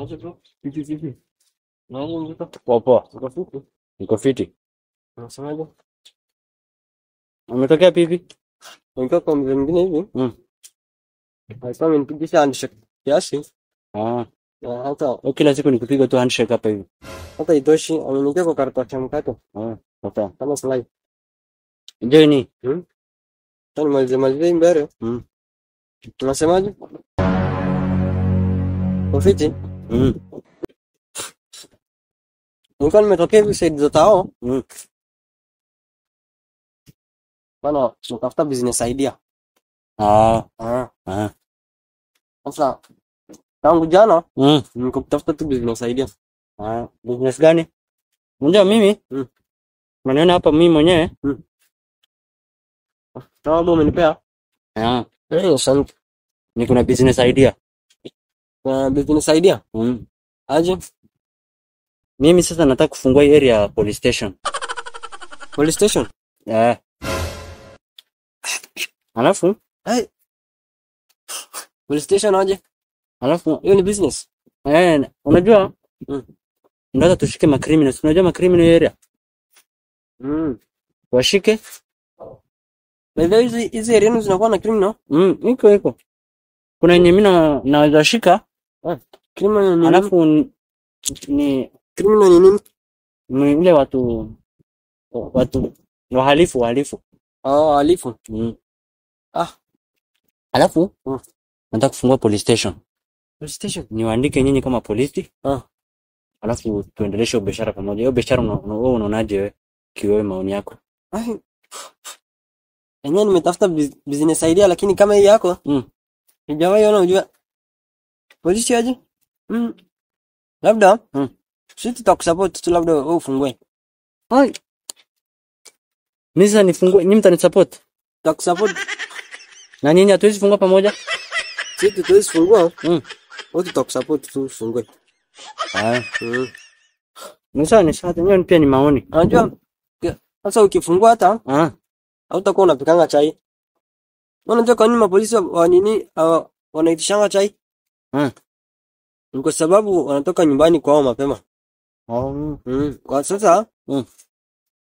Acha tu. Vipi. Naona mzito. Poa. Uko fupi. Niko fiti. Unasemaje? Umetokea pipi? Niko kwa mzee mwingine hivi. Alikuwa amenipigisha handshake kiasi. Na hata Kila siku nikupiga tu handshake hapa hivi. hata itoshi, ameniwekea kwa karatasi ya mkato Sasa. kama slide. Je, ni? Tani malize mbele. Unasemaje? Ufiti? Nilikuwa nimetokea hivi side za tao. Bana, tunatafuta business idea. Sasa tangu jana niko kutafuta tu business idea. Business gani? Unajua mimi? Maneno hapa mimi mwenyewe. Sababu umenipea? Asante. Niko na business idea. Business idea? Aje? Mimi sasa nataka kufungua hii area police station. Police station? Alafu? Police station aje? Alafu hiyo ni business? Unajua? Ndio tushike ma criminals. Unajua ma criminal area? Washike? Wewe hizi area zinakuwa na criminal? Iko. Kuna yenye mimi naweza shika. Criminal ni alafu ni criminal ni nini? Ni ile watu wahalifu. Wahalifu. Alafu nataka kufungua police station. Police station? Niwaandike nyinyi kama polisi. Alafu tuendeleshe biashara pamoja. Hiyo biashara wewe unaonaje wewe? Kiwewe maoni yako. Yenyewe nimetafuta business idea lakini kama hii yako sijawahi ona unajua. Polisi aje? Labda sisi tutakusupport tu, labda wewe ufungue. Mimi sasa nifungue, nyinyi mtanisupport? Tutakusupport. Na nyinyi hatuwezi fungua pamoja? Sisi tuwezi fungua. Wote tutakusupport tu ufungue. Ni sawa, hiyo pia ni maoni. Unajua sasa ukifungua hata hautakuwa unapikanga chai. Unajua kwa nini mapolisi wa nini wanaitishanga chai? Ni kwa sababu wanatoka nyumbani kwao mapema. Kwa sasa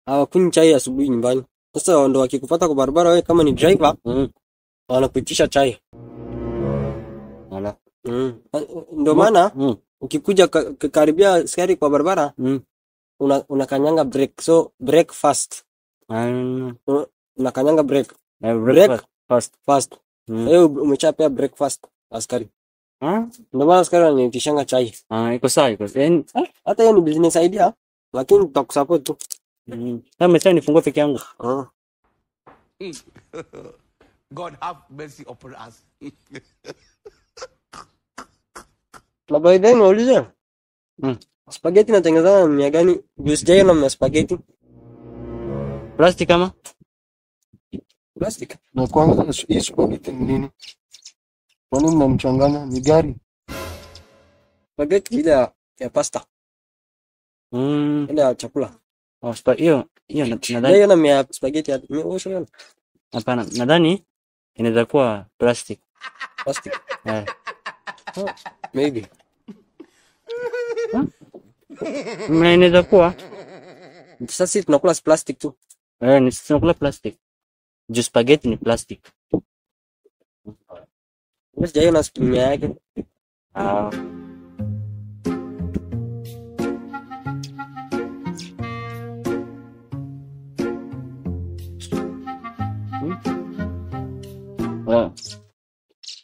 hawakunywi chai asubuhi nyumbani. Sasa ndio wakikupata kwa barabara wewe kama ni driver wanakuitisha chai. Ndio maana ukikuja karibia askari kwa barabara unakanyanga break. So break fast. Unakanyanga break. Break fast. Wewe umechapea breakfast askari. Ndio maana askari wanitishanga chai. Iko sawa. Hata hiyo ni business idea lakini tutakusupport tu. Kama sasa nifungue peke yangu. God have mercy upon us. Na by then waulize. Spaghetti natengeneza na mia gani? Juice jaya na spaghetti. Plastic kama? Plastic. Na kwanza hii spaghetti ni nini? Kwa nini mnamchanganya? Ni gari. Spaghetti ile ya pasta. Ile ya chakula. Hiyo nadhani. Hiyo na mia spaghetti ya mimi hapana, nadhani inaweza kuwa plastic. Plastic. Maybe. Inaweza kuwa. Sasa sisi tunakula plastic tu. Ni sisi tunakula plastic. Juu spaghetti ni plastic. Basi jayo na spimia yake.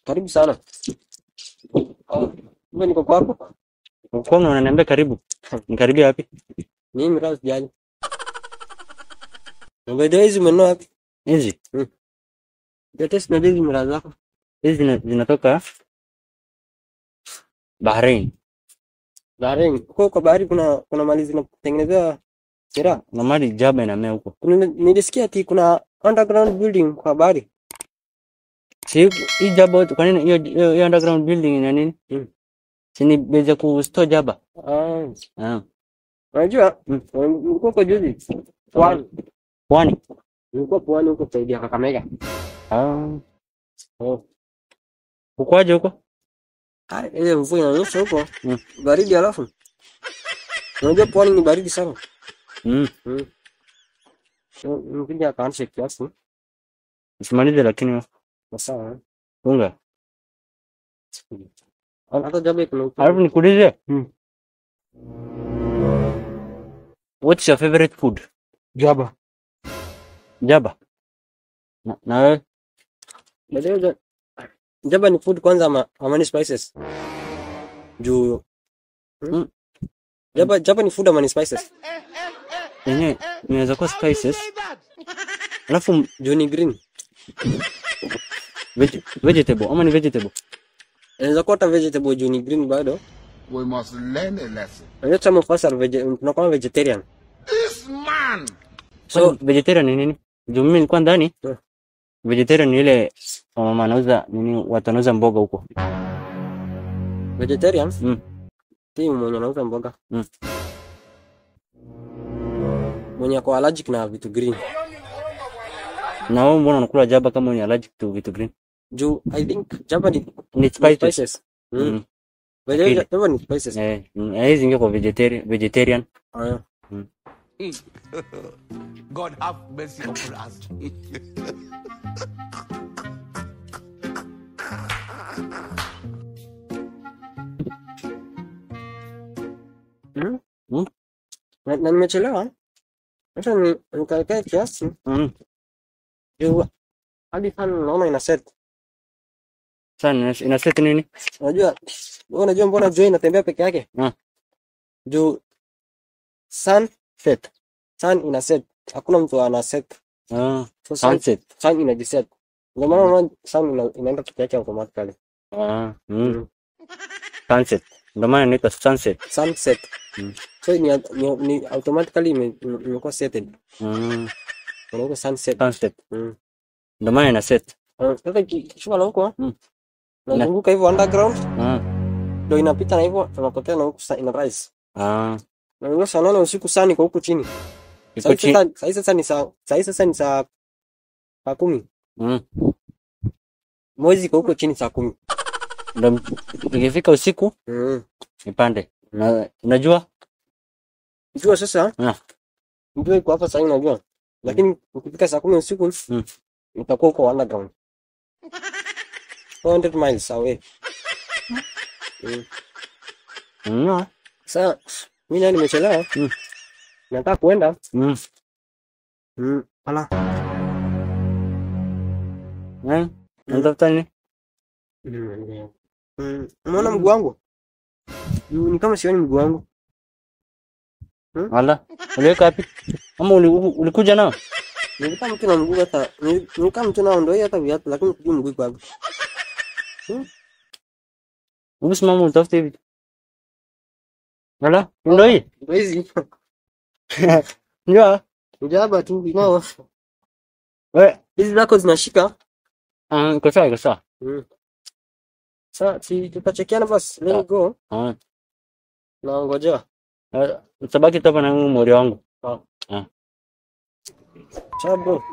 Karibu sana. Mimi niko kwako. Kwa nini unaniambia karibu? Nikaribia wapi? Mimi rasi jani. Ndio hizi umenunua wapi? Hizi. Test na hizi mira zako. Hizi zinatoka Bahrain. Kwa bahari kuna mali zinatengenezwa mira. Na mali jaba inamea huko. Nilisikia ati kuna underground building kwa bahari. Hii jaba kwa nini hiyo underground building ina nini? Sini beza kustore jaba. Unajua uko kwa juzi. Pwani. Uko pwani huko saidia Kakamega. Ukoaje huko? Ile mvua inanyesha huko. Baridi alafu. Unajua pwani ni baridi sana. Nikija kaanisha kiasi. Usimalize lakini Sawa. funga. Hata jambo kuna Alafu nikuulize. What's your favorite food? Jaba. Jaba. Na wewe? Ndio Jaba ni food kwanza ama ni spices? Juu Jaba ni food ama ni spices? Yenyewe inaweza kuwa spices. Alafu Juu ni green. Vegetable, ama ni vegetable? Inaweza kuwa hata vegetable juu ni green bado. We must learn a lesson. Unajua kama fasa tunakuwa vegetarian. This man! So vegetarian ni nini? Juu mimi nilikuwa ndani. Vegetarian ni ile mama anauza nini, watu wanauza mboga huko. Vegetarian? Si mwenye anauza mboga. Mwenye ako allergic na vitu green. Na wewe mbona unakula jaba kama ni allergic to vitu green? Juu I think jaba ni spices. Jaba ni spices. Hizi ingekuwa vegetarian. God have mercy upon us. Na nimechelewa. Acha nikae kiasi. Juu hadi sana naona ina set. Sana ina set nini? Unajua mbona Joy inatembea peke yake? Juu sun ina set. Hakuna mtu ana set. Sunset. Sun inajiset. Ndio maana sun inaenda peke yake automatically. Sunset. Ndio maana inaitwa sunset. Sunset. So ni automatically imekuwa setted. Unaona sunset. Ndio maana ina set. Sasa kishuka na huko. Nazunguka hivyo underground. Ndio inapita na hivyo tunapotea na huko ina rise. Na ndio saa 8 usiku sana kwa huko chini. Sasa ni saa 10. Mwezi kwa huko chini saa 10. Ndio ikifika usiku nipande. Unajua? Unajua sasa? Ndio iko hapa sasa unajua. Lakini ukifika saa 10 usiku utakuwa uko underground. 400 miles away. Sasa mimi nimechelewa. Nataka kuenda. Ala. Unatafuta nini? Unaona mguu wangu? Ni kama sioni mguu wangu. Wala, uliweka wapi? Ama ulikuja nao? Nilikuwa mtu na mguu hata nilikuwa mtu nao ndio hata viatu lakini sijui mguu wangu. Usimama utafuta hivi. Wala, ndio hii. Hizi. Njoo. Njaba tu nao. Hizi zako zinashika? Iko sawa. Sasa tutachekiana basi. Let me go. Na ngoja. Utabaki tu hapa na mori wangu. Ciao bro.